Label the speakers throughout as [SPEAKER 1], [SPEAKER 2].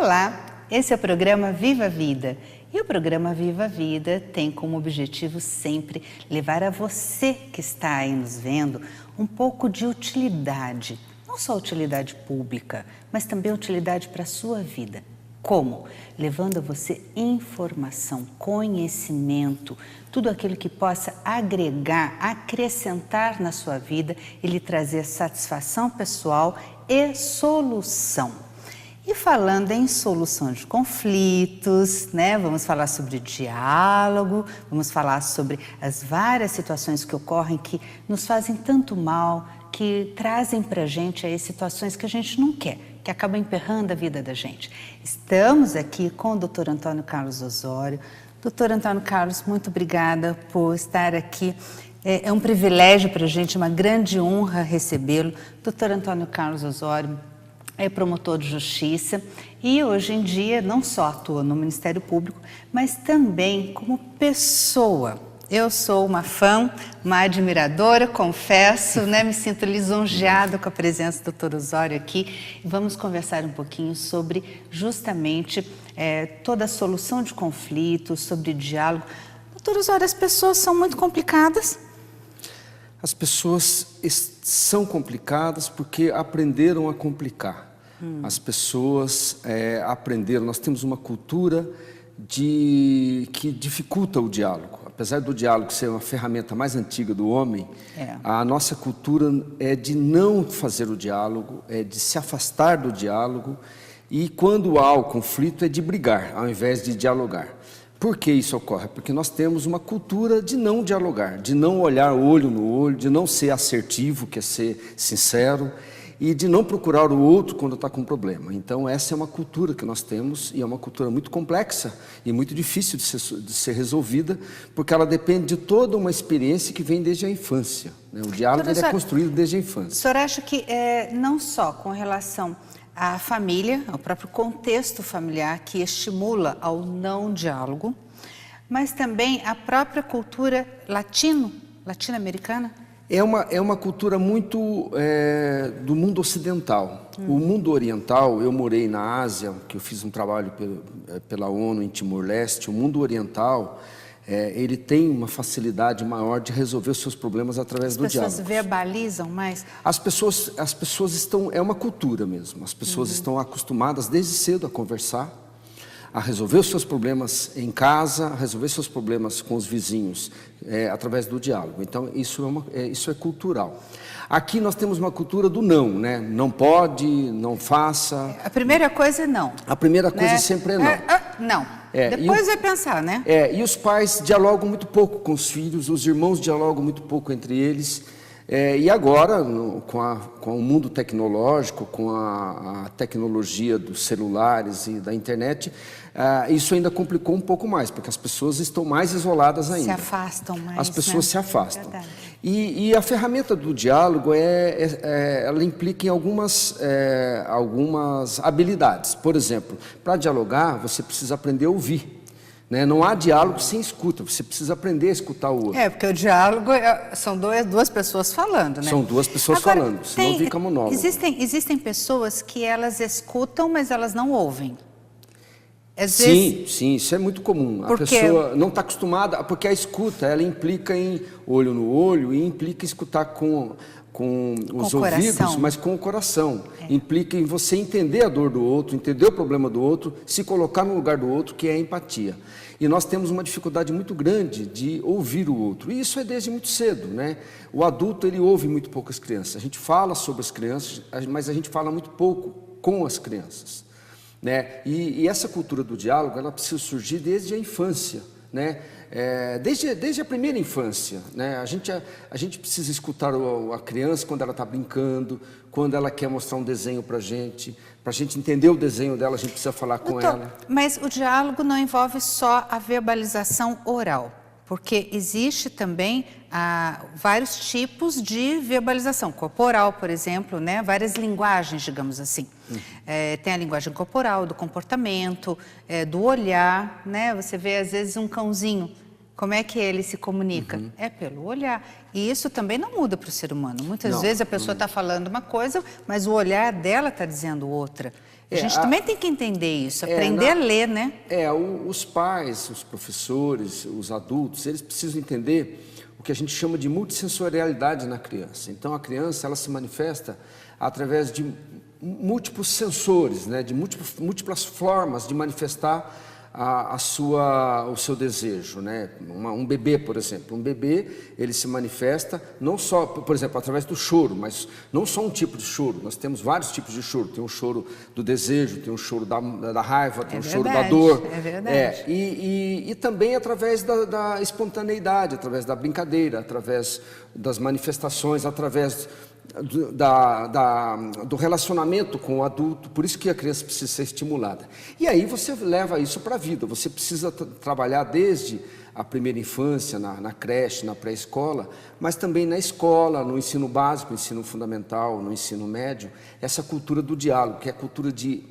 [SPEAKER 1] Olá, esse é o programa Viva a Vida. E o programa Viva a Vida tem como objetivo sempre levar a você que está aí nos vendo um pouco de utilidade. Não só utilidade pública, mas também utilidade para a sua vida. Como? Levando a você informação, conhecimento, tudo aquilo que possa agregar, acrescentar na sua vida e lhe trazer satisfação pessoal e solução. E falando em solução de conflitos, né? Vamos falar sobre diálogo, vamos falar sobre as várias situações que ocorrem que nos fazem tanto mal, que trazem para a gente aí situações que a gente não quer, que acabam emperrando a vida da gente. Estamos aqui com o Dr. Antônio Carlos Osório. Dr. Antônio Carlos, muito obrigada por estar aqui. É um privilégio para a gente, uma grande honra recebê-lo. Dr. Antônio Carlos Osório é promotor de justiça e hoje em dia não só atua no Ministério Público, mas também como pessoa. Eu sou uma fã, uma admiradora, confesso, né? Me sinto lisonjeada com a presença do Dr. Osório aqui. E vamos conversar um pouquinho sobre justamente toda a solução de conflitos, sobre diálogo. Dr. Osório, as pessoas são muito complicadas?
[SPEAKER 2] As pessoas são complicadas porque aprenderam a complicar. As pessoas aprenderam, nós temos uma cultura que dificulta o diálogo. Apesar do diálogo ser uma ferramenta mais antiga do homem, a nossa cultura é de não fazer o diálogo, é de se afastar do diálogo e quando há o conflito é de brigar, ao invés de dialogar. Por que isso ocorre? Porque nós temos uma cultura de não dialogar, de não olhar olho no olho, de não ser assertivo, que é ser sincero, e de não procurar o outro quando está com problema. Então essa é uma cultura que nós temos e é uma cultura muito complexa e muito difícil de ser resolvida, porque ela depende de toda uma experiência que vem desde a infância, né? O diálogo é construído desde a infância.
[SPEAKER 1] O senhor acha que não só com relação à família, ao próprio contexto familiar que estimula ao não diálogo, mas também a própria cultura latino-americana?
[SPEAKER 2] É uma cultura muito do mundo ocidental. O mundo oriental, eu morei na Ásia, que eu fiz um trabalho pela ONU em Timor-Leste. O mundo oriental, ele tem uma facilidade maior de resolver os seus problemas através do diálogo. As
[SPEAKER 1] pessoas verbalizam mais?
[SPEAKER 2] As pessoas estão, é uma cultura mesmo. As pessoas estão acostumadas desde cedo a conversar, a resolver os seus problemas em casa, a resolver seus problemas com os vizinhos, através do diálogo. Então, isso é cultural. Aqui nós temos uma cultura do não, né? Não pode, não faça.
[SPEAKER 1] A primeira coisa é não.
[SPEAKER 2] A primeira coisa sempre é não.
[SPEAKER 1] Não. Depois vai pensar, né?
[SPEAKER 2] E os pais dialogam muito pouco com os filhos, os irmãos dialogam muito pouco entre eles. E agora, com o mundo tecnológico, com a tecnologia dos celulares e da internet, isso ainda complicou um pouco mais, porque as pessoas estão mais isoladas ainda.
[SPEAKER 1] Se afastam mais.
[SPEAKER 2] As pessoas se afastam.
[SPEAKER 1] Verdade.
[SPEAKER 2] E a ferramenta do diálogo, ela implica em algumas habilidades. Por exemplo, para dialogar, você precisa aprender a ouvir. Né? Não há diálogo sem escuta, você precisa aprender a escutar o outro.
[SPEAKER 1] Porque o diálogo são duas pessoas falando, né?
[SPEAKER 2] São duas pessoas falando, senão fica monólogo.
[SPEAKER 1] Existem pessoas que elas escutam, mas elas não ouvem.
[SPEAKER 2] Sim, isso é muito comum. A pessoa não está acostumada, porque a escuta, ela implica em olho no olho e implica em escutar com os ouvidos, mas com o coração. Implica em você entender a dor do outro, entender o problema do outro, se colocar no lugar do outro, que é a empatia. E nós temos uma dificuldade muito grande de ouvir o outro. E isso é desde muito cedo, né? O adulto, ele ouve muito pouco as crianças. A gente fala sobre as crianças, mas a gente fala muito pouco com as crianças, né? E essa cultura do diálogo, ela precisa surgir desde a infância, né? Desde a primeira infância, né? A gente precisa escutar a criança quando ela está brincando, quando ela quer mostrar um desenho para a gente entender o desenho dela, a gente precisa falar com ela.
[SPEAKER 1] Mas o diálogo não envolve só a verbalização oral, porque existe também vários tipos de verbalização corporal, por exemplo, né? Várias linguagens, digamos assim. Tem a linguagem corporal, do comportamento, do olhar, né? Você vê às vezes um cãozinho, como é que ele se comunica? É pelo olhar. E isso também não muda para o ser humano. Muitas vezes a pessoa está falando uma coisa, mas o olhar dela está dizendo outra. A gente também tem que entender isso, aprender a ler, né?
[SPEAKER 2] Os pais, os professores, os adultos, eles precisam entender o que a gente chama de multissensorialidade na criança. Então, a criança, ela se manifesta através de múltiplos sensores, né? De múltiplas formas de manifestar o seu desejo, né? Um bebê, por exemplo, ele se manifesta não só, por exemplo, através do choro, mas não só um tipo de choro. Nós temos vários tipos de choro. Tem o choro do desejo, tem o choro da raiva, tem o choro da dor.
[SPEAKER 1] É verdade.
[SPEAKER 2] E também através da espontaneidade, através da brincadeira, através das manifestações, através do relacionamento com o adulto. Por isso que a criança precisa ser estimulada. E aí você leva isso para a vida. Você precisa trabalhar desde a primeira infância, na creche, na pré-escola, mas também na escola, no ensino básico, no ensino fundamental, no ensino médio, essa cultura do diálogo, que é a cultura de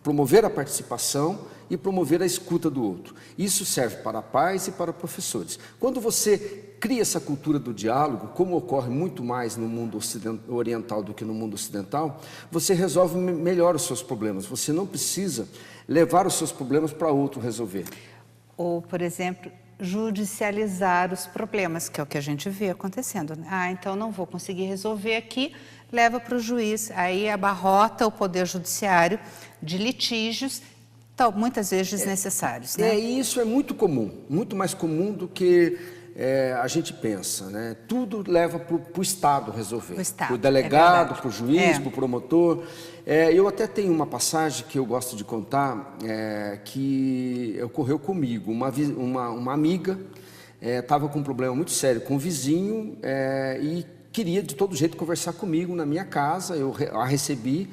[SPEAKER 2] promover a participação e promover a escuta do outro. Isso serve para pais e para professores. Quando você cria essa cultura do diálogo, como ocorre muito mais no mundo oriental do que no mundo ocidental, você resolve melhor os seus problemas. Você não precisa levar os seus problemas para outro resolver.
[SPEAKER 1] Ou, por exemplo, judicializar os problemas, que é o que a gente vê acontecendo. Então não vou conseguir resolver aqui, leva para o juiz. Aí abarrota o poder judiciário de litígios, muitas vezes desnecessários, né?
[SPEAKER 2] E isso é muito comum, muito mais comum do que a gente pensa, né? Tudo leva para o Estado resolver. Para o delegado, para o juiz, para o promotor. Eu até tenho uma passagem que eu gosto de contar, que ocorreu comigo. Uma amiga estava com um problema muito sério com o vizinho e queria de todo jeito conversar comigo na minha casa. Eu a recebi.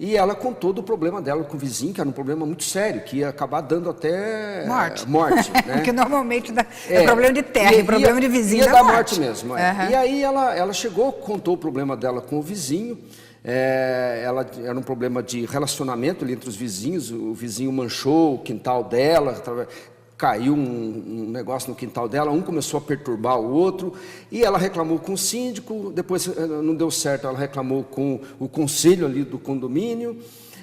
[SPEAKER 2] E ela contou do problema dela com o vizinho, que era um problema muito sério, que ia acabar dando até morte, né?
[SPEAKER 1] Porque normalmente é problema de terra, e problema de vizinho
[SPEAKER 2] ia
[SPEAKER 1] dá
[SPEAKER 2] dar
[SPEAKER 1] morte
[SPEAKER 2] mesmo. E aí ela chegou, contou o problema dela com o vizinho. Era um problema de relacionamento ali entre os vizinhos. O vizinho manchou o quintal dela, caiu um negócio no quintal dela, um começou a perturbar o outro, e ela reclamou com o síndico, depois não deu certo, ela reclamou com o conselho ali do condomínio,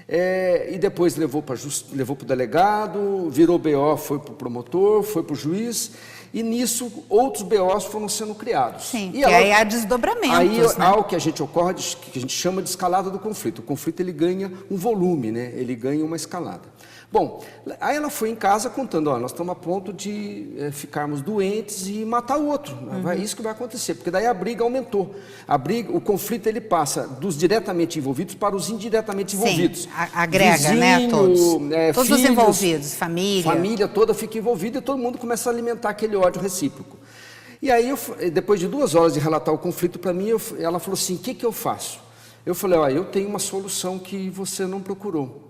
[SPEAKER 2] e depois levou para o delegado, virou BO, foi para o promotor, foi para o juiz, e nisso outros BOs foram sendo criados.
[SPEAKER 1] Sim, e aí há desdobramentos.
[SPEAKER 2] Aí
[SPEAKER 1] né?
[SPEAKER 2] há o que a gente chama de escalada do conflito. O conflito ele ganha um volume, né? Ele ganha uma escalada. Bom, aí ela foi em casa contando, nós estamos a ponto de ficarmos doentes e matar o outro. É isso que vai acontecer, porque daí a briga aumentou. O conflito ele passa dos diretamente envolvidos para os indiretamente envolvidos.
[SPEAKER 1] Sim, agrega, vizinho, né, todos. Todos
[SPEAKER 2] filhos,
[SPEAKER 1] os envolvidos, família.
[SPEAKER 2] Família toda fica envolvida e todo mundo começa a alimentar aquele ódio recíproco. E aí, depois de 2 horas de relatar o conflito para mim, ela falou assim, o que eu faço? Eu falei, eu tenho uma solução que você não procurou.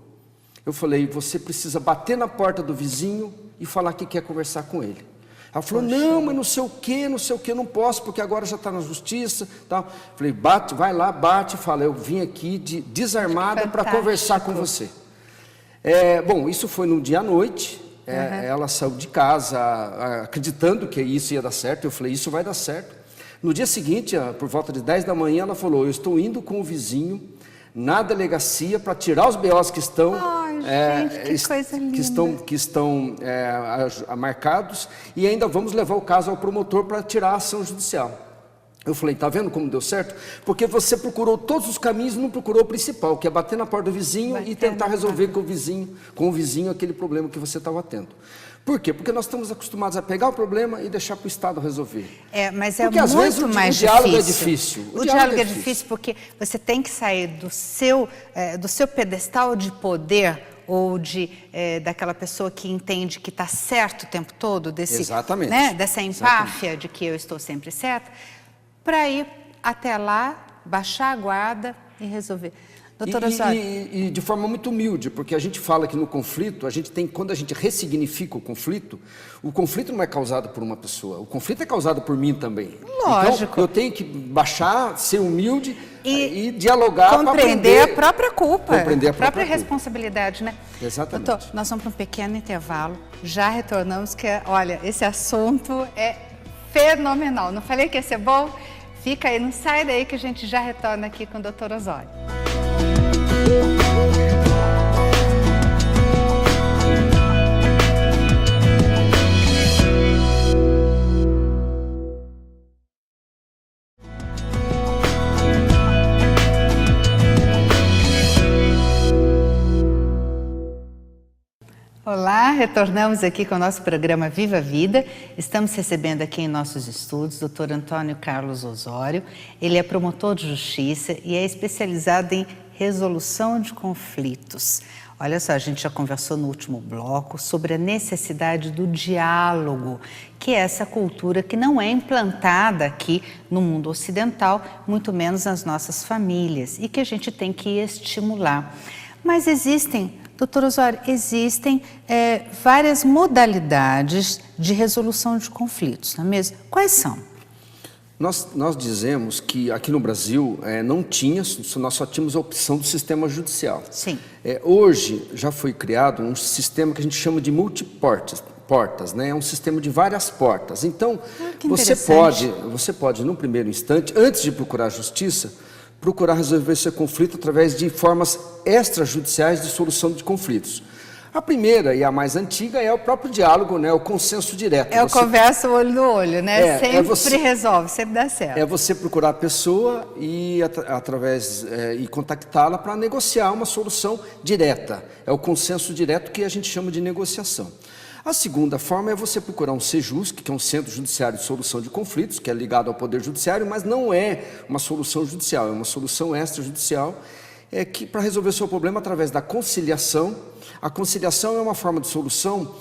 [SPEAKER 2] Eu falei, você precisa bater na porta do vizinho e falar que quer conversar com ele. Ela falou, não, mas não sei o que, não posso, porque agora já está na justiça. Tal. Falei, vai lá, bate e fala, eu vim aqui desarmada para conversar com você. Bom, isso foi num dia à noite, ela saiu de casa acreditando que isso ia dar certo. Eu falei, isso vai dar certo. No dia seguinte, por volta de 10 da manhã, ela falou, eu estou indo com o vizinho na delegacia para tirar os BOs que estão, que estão marcados, e ainda vamos levar o caso ao promotor para tirar a ação judicial. Eu falei, tá vendo como deu certo? Porque você procurou todos os caminhos e não procurou o principal, que é bater na porta do vizinho e tentar resolver com o vizinho aquele problema que você estava tendo. Por quê? Porque nós estamos acostumados a pegar o problema e deixar para o Estado resolver.
[SPEAKER 1] Mas
[SPEAKER 2] porque, às vezes, o diálogo é difícil.
[SPEAKER 1] O diálogo é difícil porque você tem que sair do seu pedestal de poder ou daquela pessoa que entende que está certo o tempo todo,
[SPEAKER 2] Exatamente.
[SPEAKER 1] Né, dessa empáfia de que eu estou sempre certa, para ir até lá, baixar a guarda e resolver. Doutora Osório.
[SPEAKER 2] E de forma muito humilde, porque a gente fala que no conflito, quando a gente ressignifica o conflito não é causado por uma pessoa, o conflito é causado por mim também.
[SPEAKER 1] Lógico.
[SPEAKER 2] Então, eu tenho que baixar, ser humilde e dialogar para
[SPEAKER 1] compreender a própria culpa,
[SPEAKER 2] compreender
[SPEAKER 1] a própria responsabilidade, né?
[SPEAKER 2] Exatamente.
[SPEAKER 1] Doutor, nós vamos para um pequeno intervalo, já retornamos, olha, esse assunto é fenomenal. Não falei que ia ser bom? Fica aí, não sai daí que a gente já retorna aqui com o doutor Osório. Olá, retornamos aqui com o nosso programa Viva a Vida. Estamos recebendo aqui em nossos estúdios o Dr. Antônio Carlos Osório. Ele é promotor de justiça e é especializado em resolução de conflitos. Olha só, a gente já conversou no último bloco sobre a necessidade do diálogo, que é essa cultura que não é implantada aqui no mundo ocidental, muito menos nas nossas famílias, e que a gente tem que estimular. Mas existem, doutor Osório, existem várias modalidades de resolução de conflitos, não é mesmo? Quais são?
[SPEAKER 2] Nós dizemos que aqui no Brasil nós só tínhamos a opção do sistema judicial.
[SPEAKER 1] Sim.
[SPEAKER 2] Hoje já foi criado um sistema que a gente chama de multiportas, né? É um sistema de várias portas. Então, você pode, num primeiro instante, antes de procurar a justiça, procurar resolver seu conflito através de formas extrajudiciais de solução de conflitos. A primeira e a mais antiga é o próprio diálogo, né? O consenso direto.
[SPEAKER 1] É o conversa olho no olho, né? Sempre resolve, sempre dá certo.
[SPEAKER 2] É você procurar a pessoa e contactá-la para negociar uma solução direta. É o consenso direto que a gente chama de negociação. A segunda forma é você procurar um CEJUSC, que é um Centro Judiciário de Solução de Conflitos, que é ligado ao Poder Judiciário, mas não é uma solução judicial, é uma solução extrajudicial, para resolver o seu problema através da conciliação. A conciliação é uma forma de solução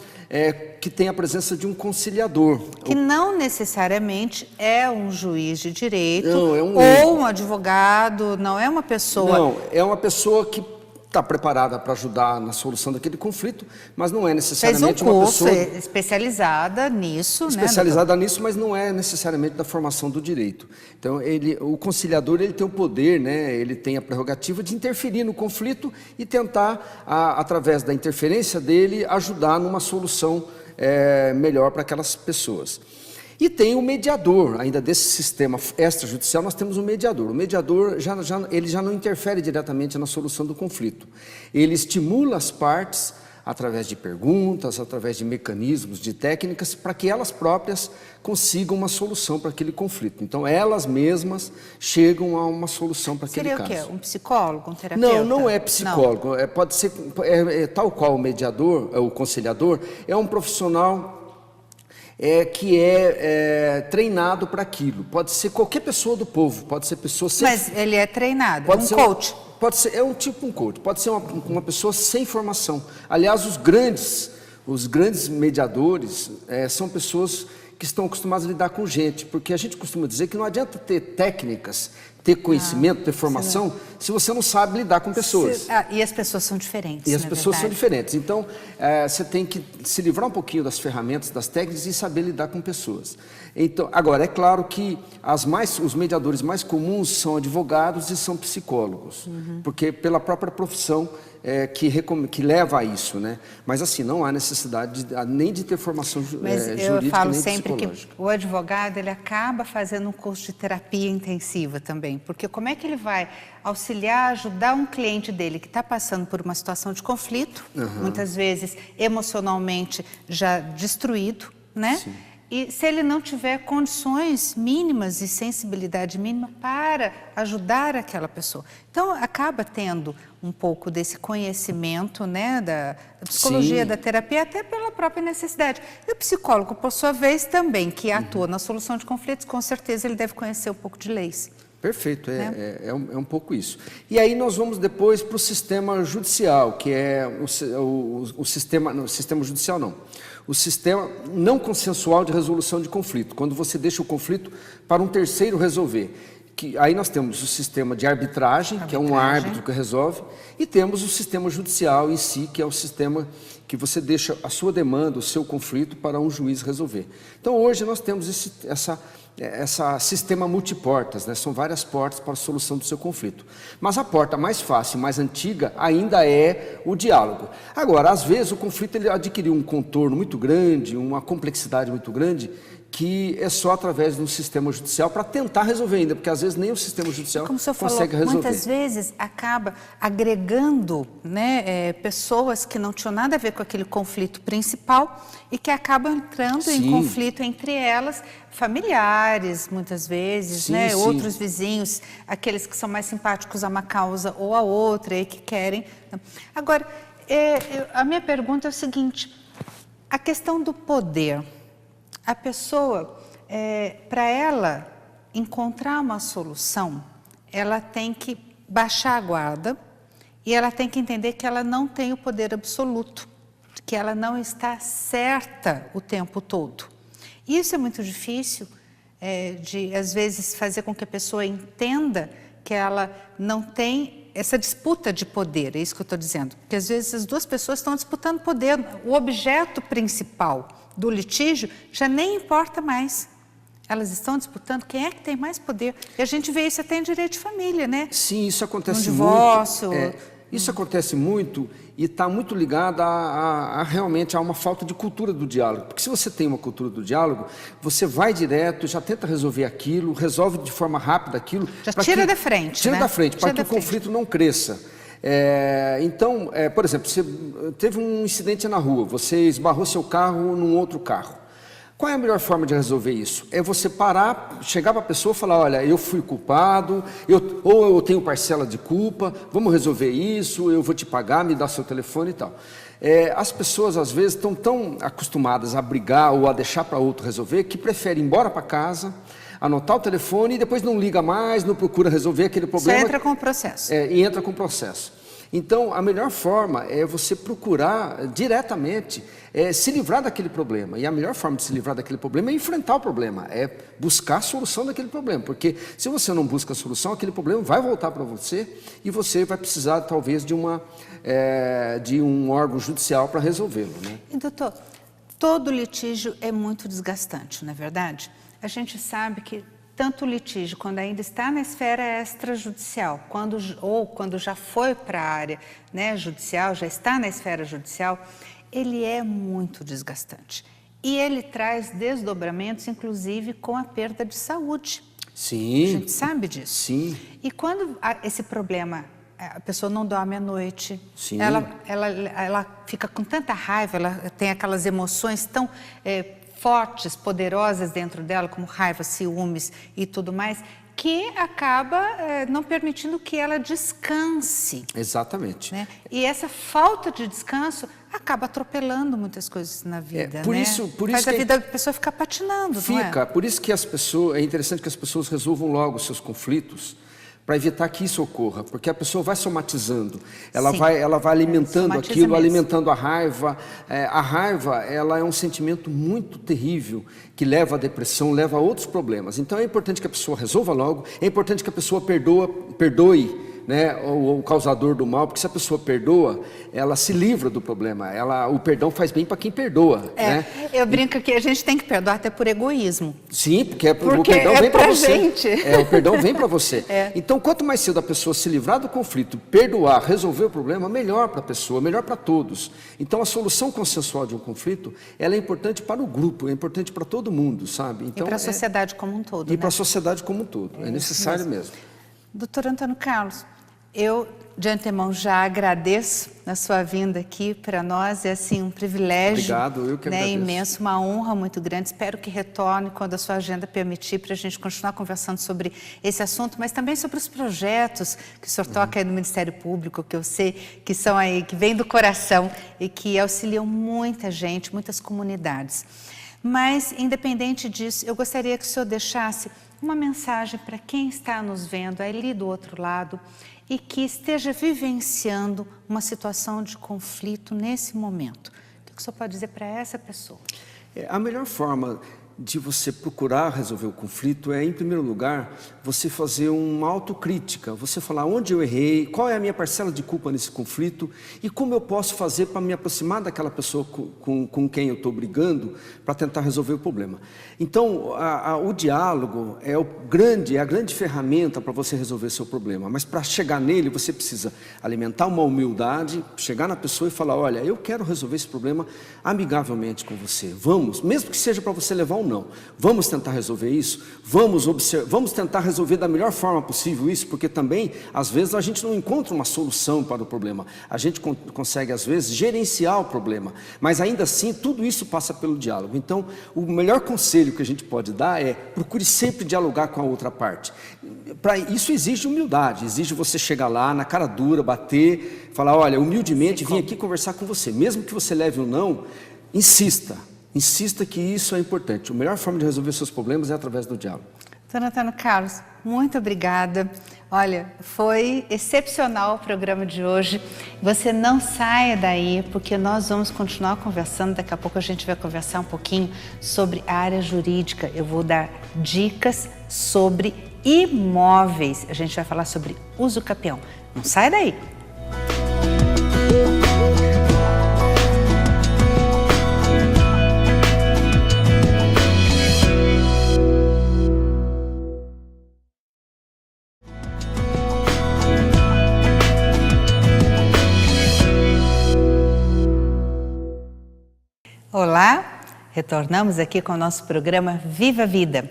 [SPEAKER 2] que tem a presença de um conciliador.
[SPEAKER 1] Que não necessariamente é um juiz de direito,
[SPEAKER 2] não, é
[SPEAKER 1] ou um advogado, não é uma pessoa...
[SPEAKER 2] Não, é uma pessoa que está preparada para ajudar na solução daquele conflito, mas não é necessariamente uma pessoa...
[SPEAKER 1] Fez um curso especializada nisso,
[SPEAKER 2] especializada nisso, mas não é necessariamente da formação do direito. Então, o conciliador ele tem o poder, né? Ele tem a prerrogativa de interferir no conflito e tentar, através da interferência dele, ajudar numa solução melhor para aquelas pessoas. E tem o mediador, ainda desse sistema extrajudicial, nós temos um mediador. O mediador ele já não interfere diretamente na solução do conflito. Ele estimula as partes através de perguntas, através de mecanismos, de técnicas, para que elas próprias consigam uma solução para aquele conflito. Então, elas mesmas chegam a uma solução para aquele caso.
[SPEAKER 1] Seria o quê? Um psicólogo, um terapeuta?
[SPEAKER 2] Não é psicólogo. Não. Pode ser, tal qual o mediador, o conciliador, é um profissional que é treinado para aquilo. Pode ser qualquer pessoa do povo, pode ser pessoa sem...
[SPEAKER 1] Mas ele é treinado, pode ser coach?
[SPEAKER 2] Pode ser, um tipo um coach, pode ser uma pessoa sem formação. Aliás, os grandes mediadores são pessoas que estão acostumadas a lidar com gente, porque a gente costuma dizer que não adianta ter técnicas, ter conhecimento, ter formação, se você não sabe lidar com pessoas.
[SPEAKER 1] E as pessoas são diferentes,
[SPEAKER 2] E as pessoas são diferentes. Então, você tem que se livrar um pouquinho das ferramentas, das técnicas e saber lidar com pessoas. Então, agora, é claro que os mediadores mais comuns são advogados e são psicólogos, porque pela própria profissão que leva a isso, né? Mas assim, não há necessidade nem de ter formação jurídica,
[SPEAKER 1] eu falo
[SPEAKER 2] nem
[SPEAKER 1] sempre que
[SPEAKER 2] psicológica.
[SPEAKER 1] o advogado ele acaba fazendo um curso de terapia intensiva também, porque como é que ele vai auxiliar, ajudar um cliente dele que está passando por uma situação de conflito, muitas vezes emocionalmente já destruído, né?
[SPEAKER 2] Sim.
[SPEAKER 1] E se ele não tiver condições mínimas e sensibilidade mínima para ajudar aquela pessoa. Então, acaba tendo um pouco desse conhecimento, né, da psicologia, da terapia, até pela própria necessidade. E o psicólogo, por sua vez, também, que atua na solução de conflitos, com certeza ele deve conhecer um pouco de leis.
[SPEAKER 2] Perfeito, é um pouco isso. E aí nós vamos depois para o sistema judicial, que é o sistema judicial não. O sistema não consensual de resolução de conflito, quando você deixa o conflito para um terceiro resolver. Aí nós temos o sistema de arbitragem, que é um árbitro que resolve, e temos o sistema judicial em si, que é o sistema que você deixa a sua demanda, o seu conflito, para um juiz resolver. Então hoje nós temos esse sistema multiportas, né? São várias portas para a solução do seu conflito. Mas a porta mais fácil, mais antiga, ainda é o diálogo. Agora, às vezes, o conflito ele adquiriu um contorno muito grande, uma complexidade muito grande, que é só através do sistema judicial para tentar resolver ainda, porque às vezes nem o sistema judicial consegue resolver.
[SPEAKER 1] Muitas vezes acaba agregando, né, pessoas que não tinham nada a ver com aquele conflito principal e que acabam entrando em conflito entre elas, familiares muitas vezes, né, outros vizinhos, aqueles que são mais simpáticos a uma causa ou a outra e que querem. Agora, A minha pergunta é o seguinte, a questão do poder. A pessoa, para ela encontrar uma solução, ela tem que baixar a guarda e ela tem que entender que ela não tem o poder absoluto, que ela não está certa o tempo todo. Isso é muito difícil de, às vezes, fazer com que a pessoa entenda que ela não tem essa disputa de poder, é isso que eu estou dizendo. Porque, às vezes, as duas pessoas estão disputando poder. O objeto principal do litígio já nem importa mais. Elas estão disputando quem é que tem mais poder. E a gente vê isso até em direito de família, né?
[SPEAKER 2] Sim, isso acontece
[SPEAKER 1] no divórcio.
[SPEAKER 2] muito. Isso acontece muito e está muito ligado realmente a uma falta de cultura do diálogo. Porque se você tem uma cultura do diálogo, você vai direto, já tenta resolver aquilo, resolve de forma rápida aquilo.
[SPEAKER 1] Já tira da frente,
[SPEAKER 2] Tira
[SPEAKER 1] né?
[SPEAKER 2] da frente, para que o conflito não cresça. Então, por exemplo, você teve um incidente na rua, você esbarrou seu carro num outro carro. Qual é a melhor forma de resolver isso? É você parar, chegar para a pessoa e falar, olha, eu fui culpado, ou eu tenho parcela de culpa, vamos resolver isso, eu vou te pagar, me dá seu telefone e tal. As pessoas, às vezes, estão tão acostumadas a brigar ou a deixar para outro resolver, que preferem ir embora para casa, anotar o telefone e depois não liga mais, não procura resolver aquele problema.
[SPEAKER 1] Só entra com o processo.
[SPEAKER 2] E entra com o processo. Então, a melhor forma é você procurar diretamente se livrar daquele problema. E a melhor forma de se livrar daquele problema é enfrentar o problema, é buscar a solução daquele problema. Porque se você não busca a solução, aquele problema vai voltar para você e você vai precisar, talvez, de um órgão judicial para resolvê-lo, né?
[SPEAKER 1] E, doutor, todo litígio é muito desgastante, não é verdade? A gente sabe que tanto o litígio, quando ainda está na esfera extrajudicial, quando já foi para a área, né, judicial, já está na esfera judicial, ele é muito desgastante. E ele traz desdobramentos, inclusive, com a perda de saúde.
[SPEAKER 2] Sim.
[SPEAKER 1] A gente sabe disso.
[SPEAKER 2] Sim.
[SPEAKER 1] E quando esse problema, a pessoa não dorme à noite,
[SPEAKER 2] sim,
[SPEAKER 1] ela fica com tanta raiva, ela tem aquelas emoções tão fortes, poderosas dentro dela, como raiva, ciúmes e tudo mais, que acaba não permitindo que ela descanse.
[SPEAKER 2] Exatamente.
[SPEAKER 1] Né? E essa falta de descanso acaba atropelando muitas coisas na vida,
[SPEAKER 2] por
[SPEAKER 1] né?
[SPEAKER 2] isso
[SPEAKER 1] Faz a vida da pessoa ficar patinando, não é?
[SPEAKER 2] Por isso que é interessante que as pessoas resolvam logo os seus conflitos, para evitar que isso ocorra, porque a pessoa vai somatizando, ela vai alimentando aquilo, alimentando a raiva. A raiva, ela é um sentimento muito terrível, que leva à depressão, leva a outros problemas. Então é importante que a pessoa resolva logo, é importante que a pessoa perdoe, né, o causador do mal, porque se a pessoa perdoa, ela se livra do problema. O perdão faz bem para quem perdoa. Né?
[SPEAKER 1] Eu brinco que a gente tem que perdoar até por egoísmo.
[SPEAKER 2] Sim, porque o perdão vem para você.
[SPEAKER 1] Gente.
[SPEAKER 2] O perdão vem para você. Então, quanto mais cedo a pessoa se livrar do conflito, perdoar, resolver o problema, melhor para a pessoa, melhor para todos. Então, a solução consensual de um conflito, ela é importante para o grupo, é importante para todo mundo, sabe? Então,
[SPEAKER 1] e para a sociedade como um todo.
[SPEAKER 2] E para a sociedade como um todo. É necessário mesmo.
[SPEAKER 1] Doutor Antônio Carlos, eu, de antemão, já agradeço a sua vinda aqui para nós. É, assim, um privilégio.
[SPEAKER 2] Obrigado, eu que agradeço.
[SPEAKER 1] Imenso, uma honra muito grande. Espero que retorne quando a sua agenda permitir, para a gente continuar conversando sobre esse assunto, mas também sobre os projetos que o senhor toca aí no Ministério Público, que eu sei que são aí, que vêm do coração e que auxiliam muita gente, muitas comunidades. Mas, independente disso, eu gostaria que o senhor deixasse uma mensagem para quem está nos vendo ali do outro lado e que esteja vivenciando uma situação de conflito nesse momento. O que o senhor pode dizer para essa pessoa?
[SPEAKER 2] A melhor forma de você procurar resolver o conflito é, em primeiro lugar, você fazer uma autocrítica, você falar onde eu errei, qual é a minha parcela de culpa nesse conflito e como eu posso fazer para me aproximar daquela pessoa com quem eu estou brigando para tentar resolver o problema. Então, o diálogo é a grande ferramenta para você resolver seu problema, mas para chegar nele você precisa alimentar uma humildade, chegar na pessoa e falar, olha, eu quero resolver esse problema amigavelmente com você, vamos, mesmo que seja para você levar um não. Vamos tentar resolver isso? Vamos tentar resolver da melhor forma possível isso, porque também, às vezes, a gente não encontra uma solução para o problema. A gente consegue, às vezes, gerenciar o problema. Mas, ainda assim, tudo isso passa pelo diálogo. Então, o melhor conselho que a gente pode dar é procure sempre dialogar com a outra parte. Isso exige humildade, exige você chegar lá, na cara dura, bater, falar, olha, humildemente, vim aqui conversar com você. Mesmo que você leve um não, insista que isso é importante. A melhor forma de resolver seus problemas é através do diálogo.
[SPEAKER 1] Doutor Antônio Carlos, muito obrigada. Olha, foi excepcional o programa de hoje. Você não saia daí, porque nós vamos continuar conversando. Daqui a pouco a gente vai conversar um pouquinho sobre a área jurídica. Eu vou dar dicas sobre imóveis. A gente vai falar sobre uso capião. Não sai daí! Olá, retornamos aqui com o nosso programa Viva a Vida.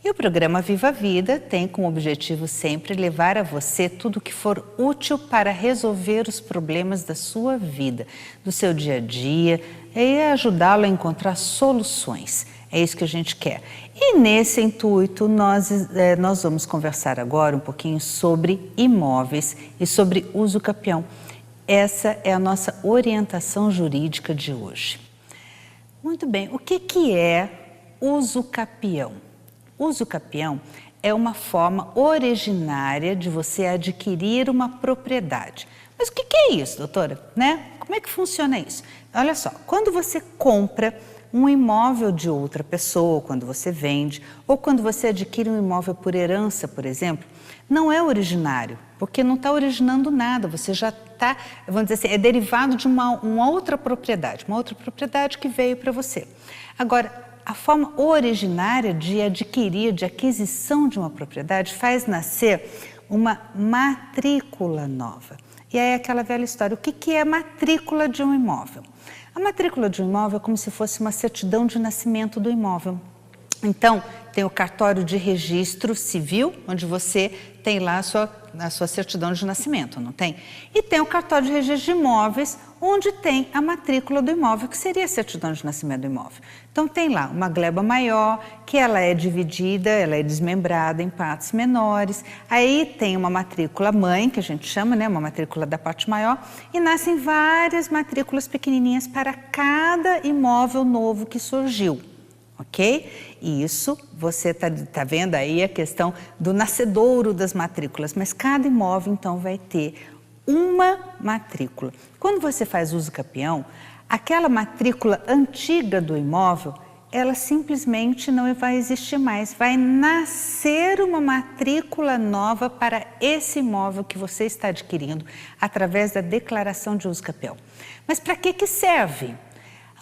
[SPEAKER 1] E o programa Viva a Vida tem como objetivo sempre levar a você tudo que for útil para resolver os problemas da sua vida, do seu dia a dia, e ajudá-lo a encontrar soluções. É isso que a gente quer. E nesse intuito, nós vamos conversar agora um pouquinho sobre imóveis e sobre uso capião. Essa é a nossa orientação jurídica de hoje. Muito bem, o que é uso capião? Uso capião é uma forma originária de você adquirir uma propriedade. Mas o que é isso, doutora? Como é que funciona isso? Olha só, quando você compra um imóvel de outra pessoa, quando você vende, ou quando você adquire um imóvel por herança, por exemplo, não é originário, porque não está originando nada, você já está, vamos dizer assim, é derivado de uma outra propriedade que veio para você. Agora, a forma originária de adquirir, de aquisição de uma propriedade faz nascer uma matrícula nova. E aí é aquela velha história, o que é a matrícula de um imóvel? A matrícula de um imóvel é como se fosse uma certidão de nascimento do imóvel. Então, tem o cartório de registro civil, onde você tem lá a sua certidão de nascimento, não tem? E tem o cartório de registro de imóveis, onde tem a matrícula do imóvel, que seria a certidão de nascimento do imóvel. Então, tem lá uma gleba maior, que ela é dividida, ela é desmembrada em partes menores. Aí tem uma matrícula mãe, que a gente chama, uma matrícula da parte maior, e nascem várias matrículas pequenininhas para cada imóvel novo que surgiu. Ok? Isso, você tá vendo aí a questão do nascedouro das matrículas, mas cada imóvel, então, vai ter uma matrícula. Quando você faz uso capião, aquela matrícula antiga do imóvel, ela simplesmente não vai existir mais. Vai nascer uma matrícula nova para esse imóvel que você está adquirindo através da declaração de uso capião. Mas para que serve?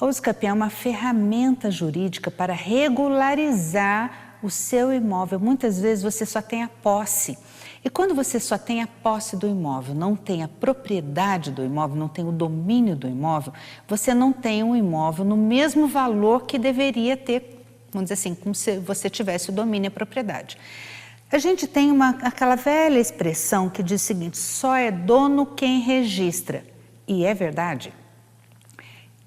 [SPEAKER 1] A uso capião é uma ferramenta jurídica para regularizar o seu imóvel. Muitas vezes você só tem a posse. E quando você só tem a posse do imóvel, não tem a propriedade do imóvel, não tem o domínio do imóvel, você não tem um imóvel no mesmo valor que deveria ter, vamos dizer assim, como se você tivesse o domínio e a propriedade. A gente tem aquela velha expressão que diz o seguinte, só é dono quem registra. E é verdade.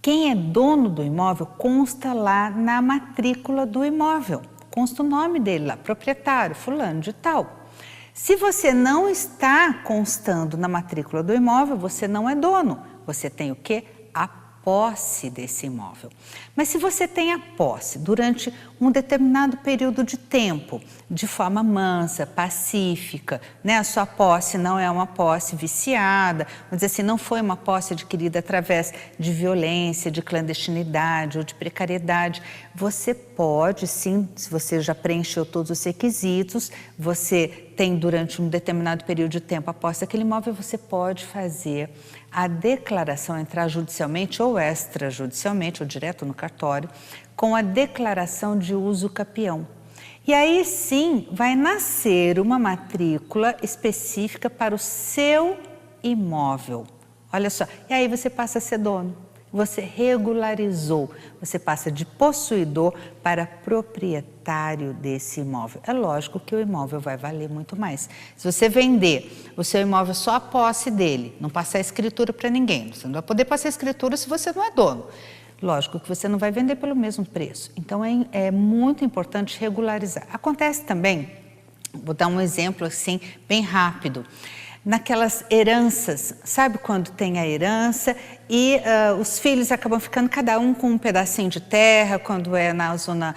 [SPEAKER 1] Quem é dono do imóvel consta lá na matrícula do imóvel, consta o nome dele lá, proprietário, fulano de tal. Se você não está constando na matrícula do imóvel, você não é dono, você tem o quê? A posse desse imóvel. Mas se você tem a posse durante um determinado período de tempo, de forma mansa, pacífica, a sua posse não é uma posse viciada, vamos dizer assim, não foi uma posse adquirida através de violência, de clandestinidade ou de precariedade, você pode sim, se você já preencheu todos os requisitos, você tem durante um determinado período de tempo a posse daquele imóvel, você pode fazer a declaração, entrar judicialmente ou extrajudicialmente, ou direto no cartório, com a declaração de uso capião. E aí sim vai nascer uma matrícula específica para o seu imóvel. Olha só, e aí você passa a ser dono. você regularizou. Você passa de possuidor para proprietário desse imóvel. É lógico que o imóvel vai valer muito mais. Se você vender o seu imóvel só a posse dele, não passar escritura para ninguém, você não vai poder passar escritura se você não é dono. Lógico que você não vai vender pelo mesmo preço. Então, é muito importante regularizar. Acontece também, vou dar um exemplo assim, bem rápido, naquelas heranças, sabe quando tem a herança e os filhos acabam ficando cada um com um pedacinho de terra, quando é na zona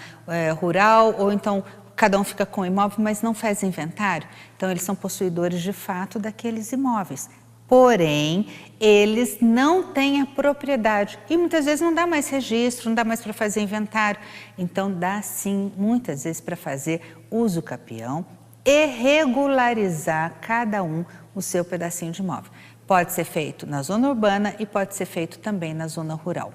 [SPEAKER 1] rural, ou então cada um fica com o imóvel, mas não faz inventário. Então, eles são possuidores de fato daqueles imóveis. Porém, eles não têm a propriedade e muitas vezes não dá mais registro, não dá mais para fazer inventário. Então, dá sim, muitas vezes, para fazer uso capião e regularizar cada um o seu pedacinho de imóvel. Pode ser feito na zona urbana e pode ser feito também na zona rural.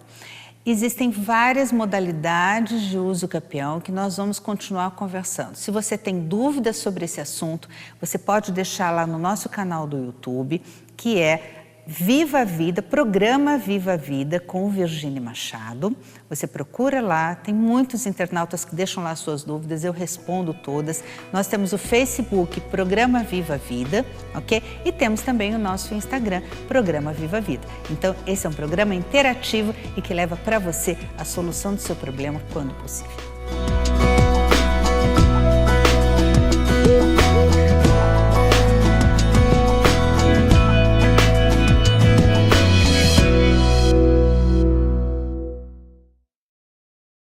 [SPEAKER 1] Existem várias modalidades de uso capião que nós vamos continuar conversando. Se você tem dúvidas sobre esse assunto, você pode deixar lá no nosso canal do YouTube, que é Viva a Vida, programa Viva a Vida com Virgínia Machado. Você procura lá, tem muitos internautas que deixam lá suas dúvidas, eu respondo todas. Nós temos o Facebook, Programa Viva a Vida, ok? E temos também o nosso Instagram, Programa Viva a Vida. Então, esse é um programa interativo e que leva para você a solução do seu problema quando possível.